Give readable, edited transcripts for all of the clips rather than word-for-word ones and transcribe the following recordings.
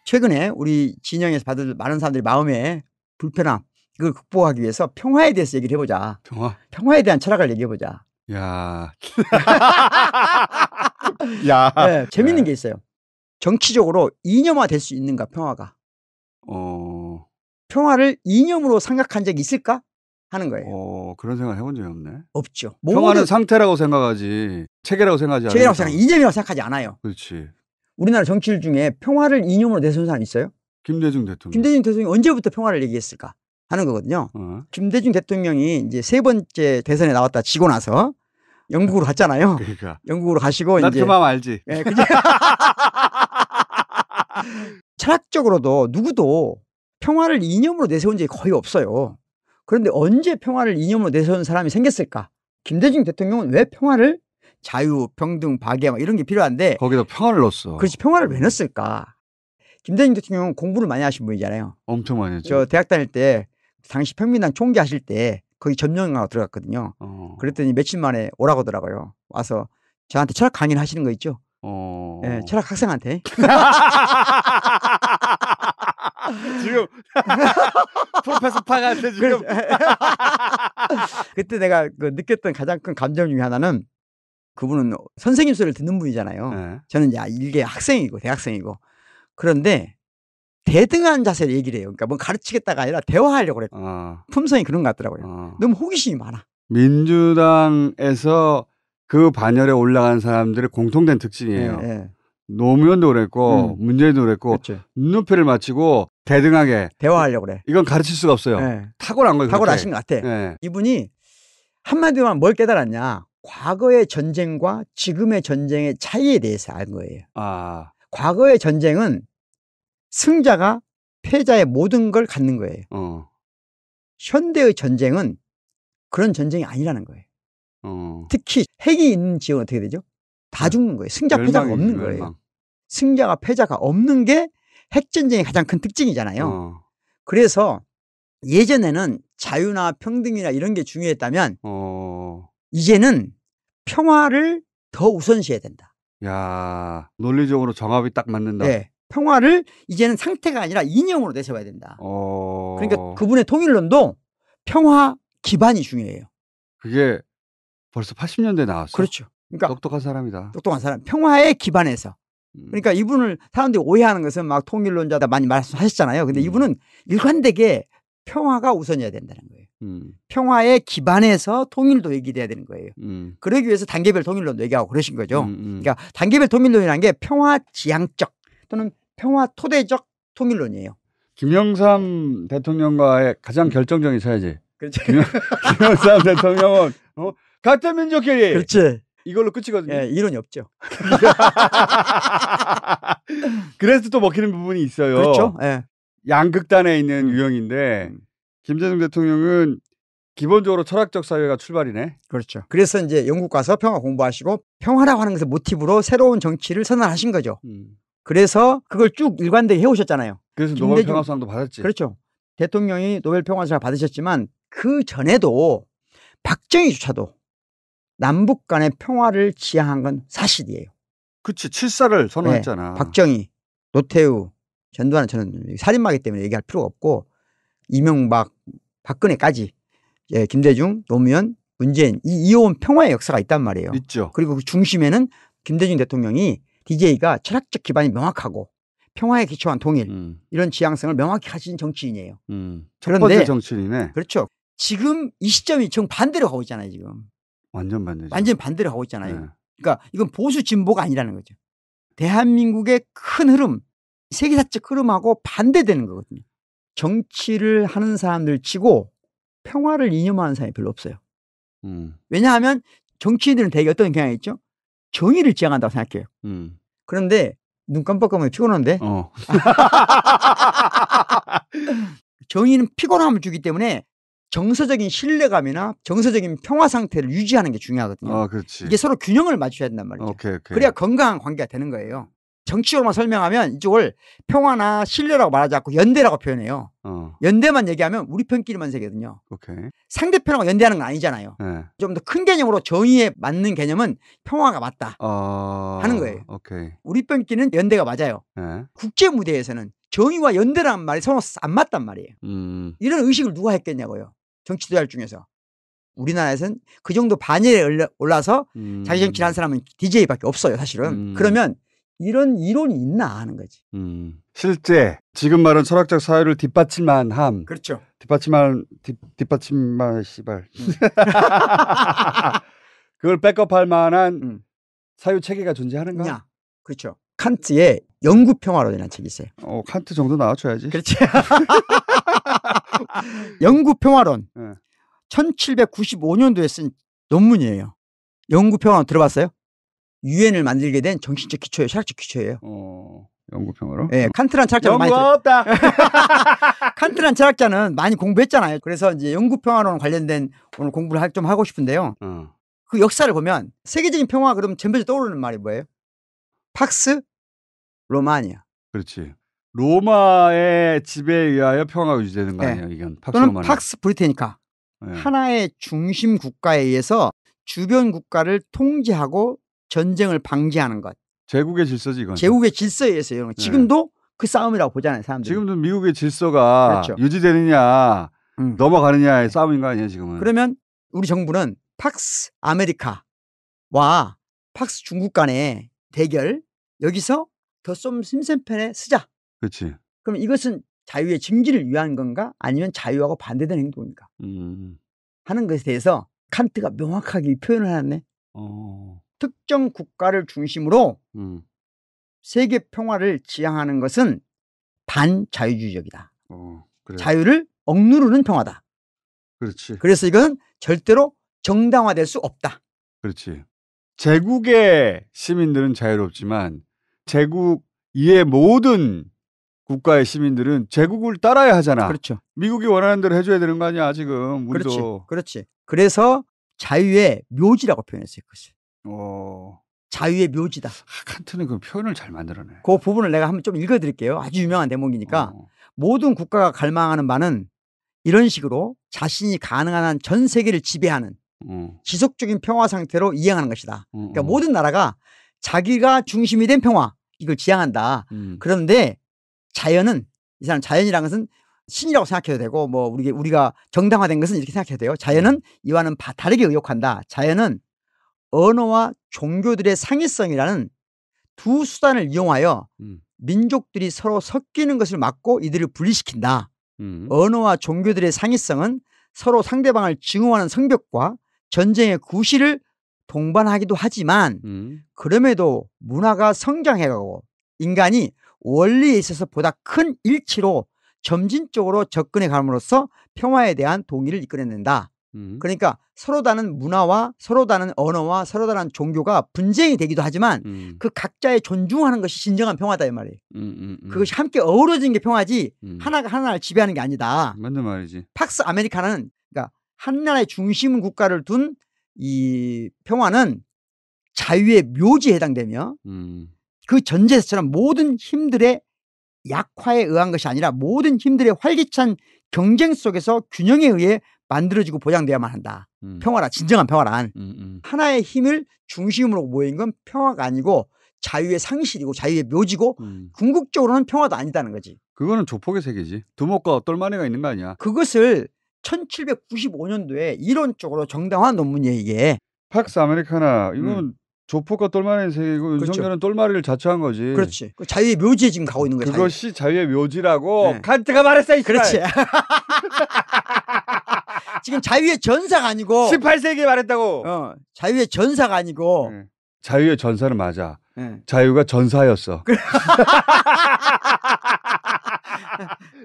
최근에 우리 진영에서 받을 많은 사람들이 마음의 불편함 이걸 극복하기 위해서 평화에 대해서 얘기를 해보자. 평화에 대한 철학을 얘기해보자. 야. 네, 재밌는 게 있어요. 정치적으로 이념화 될 수 있는가 평화가. 평화를 이념으로 생각한 적이 있을까 하는 거예요. 그런 생각을 해본 적이 없네. 없죠. 평화는 상태라고 생각하지 체계라고 생각하지 않아요. 체계라고 생각, 이념이라고 생각하지 않아요. 그렇지. 우리나라 정치인 중에 평화를 이념으로 내세운 사람 있어요? 김대중 대통령. 김대중 대통령이 언제부터 평화를 얘기했을까 하는 거거든요. 김대중 대통령이 이제 3번째 대선에 나왔다 지고 나서 영국으로 갔잖아요. 그러니까. 영국으로 가시고 난 그 마음 알지. 네, 철학적으로도 누구도 평화를 이념으로 내세운 적이 거의 없어요. 그런데 언제 평화를 이념으로 내세운 사람이 생겼을까? 김대중 대통령은 왜 평화를 자유, 평등, 박애 막 이런 게 필요한데 거기다 평화를 넣었어. 그렇지, 평화를 왜 넣었을까? 김대중 대통령은 공부를 많이 하신 분이잖아요. 엄청 많이 했죠. 저 대학 다닐 때 당시 평민당 총재 하실 때 거기 점령하고 들어갔거든요. 그랬더니 며칠 만에 오라고 하더라고요. 와서 저한테 철학 강의를 하시는 거 있죠? 네, 철학 학생한테. 지금 프로페서 파가한테 지금. 그때 내가 느꼈던 가장 큰 감정 중에 하나는 그분은 선생님 소리를 듣는 분이잖아요. 네. 저는 이제 일개 학생이고 대학생이고. 그런데 대등한 자세로 얘기를 해요. 그러니까 뭐 가르치겠다가 아니라 대화하려고 그랬고 품성이 그런 것 같더라고요. 너무 호기심이 많아. 민주당에서 그 반열에 올라간 사람들의 공통된 특징이에요. 네. 노무현도 그랬고 문재인도 그랬고 그렇죠. 눈높이를 맞추고 대등하게 대화하려고 그래. 이건 가르칠 수가 없어요. 네. 타고난 거예요. 타고나신 것 같아. 네. 이분이 한마디로만 뭘 깨달았냐. 과거의 전쟁과 지금의 전쟁의 차이에 대해서 알 거예요. 과거의 전쟁은 승자가 패자의 모든 걸 갖는 거예요. 현대의 전쟁은 그런 전쟁이 아니라는 거예요. 특히 핵이 있는 지역은 어떻게 되죠? 다 죽는 거예요. 승자 패자가 없는 거예요. 승자가 패자가 없는 게 핵전쟁의 가장 큰 특징이잖아요. 그래서 예전에는 자유나 평등이나 이런 게 중요했다면 이제는 평화를 더 우선시해야 된다. 야, 논리적으로 정합이 딱 맞는다. 네. 평화를 이제는 상태가 아니라 이념으로 내세워야 된다. 그러니까 그분의 통일론도 평화 기반이 중요해요. 그게 벌써 80년대에 나왔어요. 그렇죠. 그러니까 똑똑한 사람이다. 똑똑한 사람. 평화에 기반해서. 그러니까 이분을 사람들이 오해하는 것은 막 통일론자다 많이 말씀하셨잖아요. 근데 이분은 일관되게 평화가 우선이어야 된다는 거예요. 평화에 기반해서 통일도 얘기돼야 되는 거예요. 그러기 위해서 단계별 통일론도 얘기하고 그러신 거죠. 그러니까 단계별 통일론이라는 게 평화 지향적 또는 평화 토대적 통일론이에요. 김영삼 대통령과의 가장 결정적인 차이지. 그렇죠. 김영삼 대통령은 가짜 민족끼리. 그렇지. 이걸로 끝이거든요. 예, 이론이 없죠. 그래서 또 먹히는 부분이 있어요. 그렇죠. 예. 양극단에 있는 유형인데 김대중 대통령은 기본적으로 철학적 사회가 출발이네. 그렇죠. 그래서 이제 영국 가서 평화 공부하시고 평화라고 하는 것을 모티브로 새로운 정치를 선언하신 거죠. 그래서 그걸 쭉 일관되게 해오셨잖아요. 그래서 노벨 평화상도 받았지. 그렇죠. 대통령이 노벨 평화상을 받으셨지만 그 전에도 박정희조차도 남북 간의 평화를 지향한 건 사실이에요. 그렇지. 7사를 선언했잖아. 네. 박정희, 노태우, 전두환은 저는 살인마기 때문에 얘기할 필요가 없고 이명박, 박근혜까지 김대중, 노무현, 문재인 이 이어온 평화의 역사가 있단 말이에요. 있죠. 그리고 그 중심에는 김대중 대통령이 DJ가 철학적 기반이 명확하고 평화에 기초한 통일 이런 지향성을 명확히 가진 정치인이에요. 첫 번째 정치인이네. 그렇죠. 지금 이 시점이 정반대로 가고 있잖아요. 지금. 완전 반대죠. 완전 반대로 가고 있잖아요. 네. 그러니까 이건 보수 진보가 아니라는 거죠. 대한민국의 큰 흐름, 세계사적 흐름하고 반대되는 거거든요. 정치를 하는 사람들 치고 평화를 이념하는 사람이 별로 없어요. 왜냐하면 정치인들은 대개 어떤 경향이 있죠? 정의를 지향한다고 생각해요. 그런데 눈 깜빡하면 피곤한데 정의는 피곤함을 주기 때문에 정서적인 신뢰감이나 정서적인 평화 상태를 유지하는 게 중요하거든요. 그렇지. 이게 서로 균형을 맞춰야 된단 말이죠. 오케이. 그래야 건강한 관계가 되는 거예요. 정치적으로만 설명하면 이쪽을 평화나 신뢰라고 말하지 않고 연대라고 표현해요. 연대만 얘기하면 우리 편끼리만 세거든요. 상대편하고 연대하는 건 아니잖아요. 네. 좀 더 큰 개념으로 정의에 맞는 개념은 평화가 맞다 하는 거예요. 우리 편끼리는 연대가 맞아요. 네. 국제 무대에서는 정의와 연대라는 말이 서로 안 맞단 말이에요. 이런 의식을 누가 했겠냐고요. 정치 지도자 중에서. 우리나라에서는 그 정도 반열에 올라서 자기 정치를 한 사람은 DJ밖에 없어요, 사실은. 그러면 이런 이론이 있나 하는 거지. 실제 지금 말은 철학적 사유를 뒷받침한 함. 그렇죠. 뒷받침만 씨발. 그걸 백업할 만한 사유 체계가 존재하는가? 그렇죠. 칸트의 영구평화론이라는 책이 있어요. 칸트 정도 나와줘야지. 그렇지. 영구평화론. 1795년도에 쓴 논문이에요. 영구평화론 들어봤어요? 유엔을 만들게 된 정신적 기초예요. 철학적 기초예요. 영구평화론? 네, 칸트란 철학자는 많이 없다. 칸트란 철학자는 많이 공부했잖아요. 그래서 이제 영구평화론 관련된 오늘 공부를 좀 하고 싶은데요. 그 역사를 보면 세계적인 평화 그러면 전부에 떠오르는 말이 뭐예요? 팍스 로마니아. 그렇지. 로마의 지배에 의하여 평화가 유지되는 거 아니에요? 이건 팍스 또는 로마니아. 팍스 브리테니카. 하나의 중심 국가에 의해서 주변 국가를 통제하고 전쟁을 방지하는 것. 제국의 질서지 이건. 제국의 질서에 의해서 이런 거. 지금도 그 싸움이라고 보잖아요, 사람들이. 지금도 미국의 질서가 그렇죠. 유지되느냐 넘어가느냐의 싸움인 거 아니에요, 지금은. 그러면 우리 정부는 팍스 아메리카와 팍스 중국 간의 대결, 여기서 더 좀 심센편에 쓰자. 그렇지. 그럼 이것은 자유의 증진을 위한 건가 아니면 자유하고 반대되는 행동인가 하는 것에 대해서 칸트가 명확하게 표현을 해놨네. 특정 국가를 중심으로 세계 평화를 지향하는 것은 반자유주의적이다. 그래. 자유를 억누르는 평화다. 그렇지. 그래서 이건 절대로 정당화될 수 없다. 그렇지. 제국의 시민들은 자유롭지만 제국 이의 모든 국가의 시민들은 제국을 따라야 하잖아. 그렇죠. 미국이 원하는 대로 해줘야 되는 거 아니야, 지금. 우리도. 그렇지. 그래서 자유의 묘지라고 표현했어요. 그것을. 자유의 묘지다. 칸트는 그 표현을 잘 만들어내. 그 부분을 내가 한번 좀 읽어드릴게요. 아주 유명한 대목이니까. 모든 국가가 갈망하는 바는 이런 식으로 자신이 가능한 한 전 세계를 지배하는 지속적인 평화 상태로 이행하는 것이다. 그러니까 모든 나라가 자기가 중심이 된 평화, 이걸 지향한다. 그런데 자연은, 이 사람 자연이라는 것은 신이라고 생각해도 되고, 뭐 우리가 정당화된 것은 이렇게 생각해도 돼요. 자연은 이와는 다르게 의욕한다. 자연은 언어와 종교들의 상위성이라는 두 수단을 이용하여 민족들이 서로 섞이는 것을 막고 이들을 분리시킨다. 언어와 종교들의 상위성은 서로 상대방을 증오하는 성벽과 전쟁의 구실을 동반하기도 하지만 그럼에도 문화가 성장해가고 인간이 원리에 있어서 보다 큰 일치로 점진적으로 접근해 감으로써 평화에 대한 동의를 이끌어낸다. 그러니까 서로 다른 문화와 서로 다른 언어와 서로 다른 종교가 분쟁이 되기도 하지만 그 각자의 존중하는 것이 진정한 평화다 이 말이에요. 그것이 함께 어우러지는 게 평화지 하나가 하나를 지배하는 게 아니다. 맞는 말이지. 팍스 아메리카는 그러니까 한 나라의 중심 국가를 둔 이 평화는 자유의 묘지에 해당되며 그 전제에서처럼 모든 힘들의 약화에 의한 것이 아니라 모든 힘들의 활기찬 경쟁 속에서 균형에 의해 만들어지고 보장되어야만 한다. 평화라, 진정한 평화란 하나의 힘을 중심으로 모인 건 평화가 아니고 자유의 상실이고 자유의 묘지고 궁극적으로는 평화도 아니다는 거지. 그거는 조폭의 세계지. 두목과 똘마니가 있는 거 아니야. 그것을 1795년도에 이론적으로 정당화한 논문이에요, 이게. 팍스 아메리카나 이건 조폭과 똘마니의 세계고 그렇죠. 윤석열은 똘마니를 자처한 거지. 그렇지. 그 자유의 묘지에 지금 가고 있는 거야. 그것이 자유의 묘지라고 칸트가 말했어. 이 그렇지. 지금 자유의 전사가 아니고 18세기에 말했다고. 자유의 전사가 아니고 자유의 전사는 맞아. 자유가 전사였어.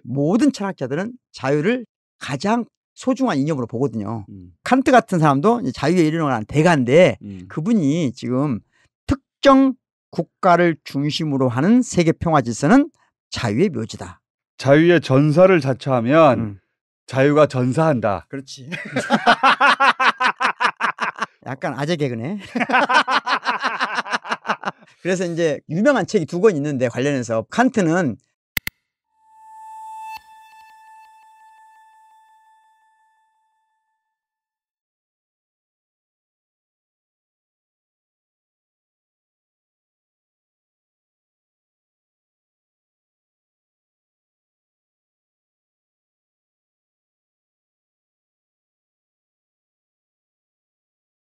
모든 철학자들은 자유를 가장 소중한 이념으로 보거든요. 칸트 같은 사람도 자유에 이르는 건 대가인데 그분이 지금 특정 국가를 중심으로 하는 세계 평화 질서는 자유의 묘지다. 자유의 전사를 자처하면 자유가 전사한다. 그렇지. 약간 아재 개그네. 그래서 이제 유명한 책이 두 권 있는데 관련해서 칸트는